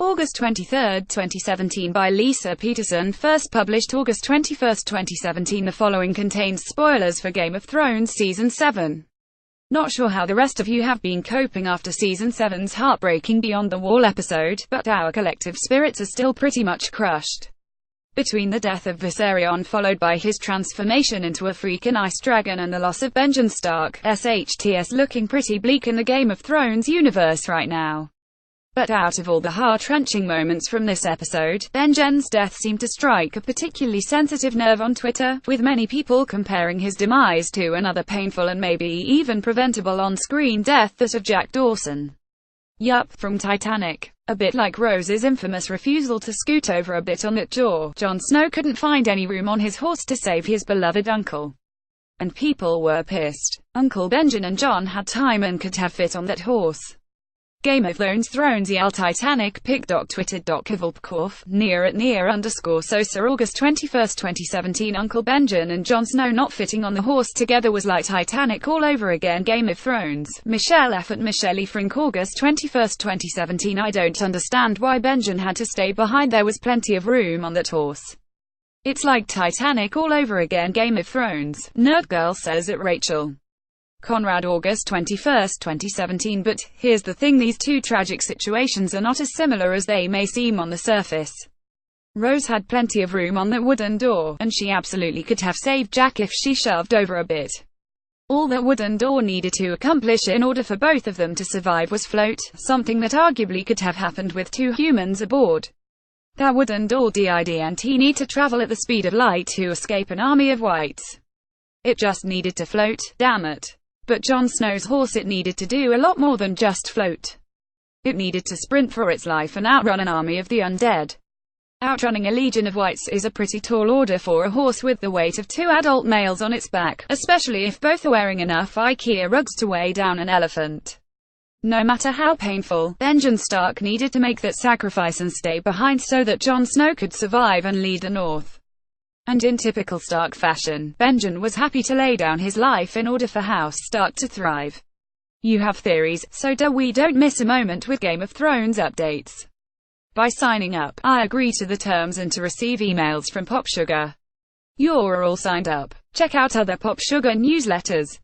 August 23, 2017 by Lisa Peterson, first published August 21, 2017. The following contains spoilers for Game of Thrones Season 7. Not sure how the rest of you have been coping after Season 7's heartbreaking Beyond the Wall episode, but our collective spirits are still pretty much crushed. Between the death of Viserion followed by his transformation into a freaking ice dragon and the loss of Benjen Stark, SHT's looking pretty bleak in the Game of Thrones universe right now. But out of all the heart-wrenching moments from this episode, Benjen's death seemed to strike a particularly sensitive nerve on Twitter, with many people comparing his demise to another painful and maybe even preventable on-screen death, that of Jack Dawson. Yup, from Titanic. A bit like Rose's infamous refusal to scoot over a bit on that jaw, Jon Snow couldn't find any room on his horse to save his beloved uncle. And people were pissed. Uncle Benjen and Jon had time and could have fit on that horse. Game of Thrones yell Titanic pic. Tweeted Kivalpkorf, near_Sosa August 21, 2017. Uncle Benjen and Jon Snow not fitting on the horse together was like Titanic all over again. Game of Thrones. Michelle F. at Michelle E. Frank August 21, 2017. I don't understand why Benjen had to stay behind. There was plenty of room on that horse. It's like Titanic all over again. Game of Thrones. Nerdgirl says at Rachel Conrad August 21, 2017. But here's the thing, these two tragic situations are not as similar as they may seem on the surface. Rose had plenty of room on that wooden door, and she absolutely could have saved Jack if she shoved over a bit. All that wooden door needed to accomplish in order for both of them to survive was float, something that arguably could have happened with two humans aboard. That wooden door didn't need to travel at the speed of light to escape an army of wights. It just needed to float, damn it. But Jon Snow's horse, it needed to do a lot more than just float. It needed to sprint for its life and outrun an army of the undead. Outrunning a legion of wights is a pretty tall order for a horse with the weight of two adult males on its back, especially if both are wearing enough IKEA rugs to weigh down an elephant. No matter how painful, Benjen Stark needed to make that sacrifice and stay behind so that Jon Snow could survive and lead the North. And in typical Stark fashion, Benjen was happy to lay down his life in order for House Stark to thrive. You have theories, so we don't miss a moment with Game of Thrones updates. By signing up, I agree to the terms and to receive emails from Pop Sugar. You're all signed up. Check out other Pop Sugar newsletters.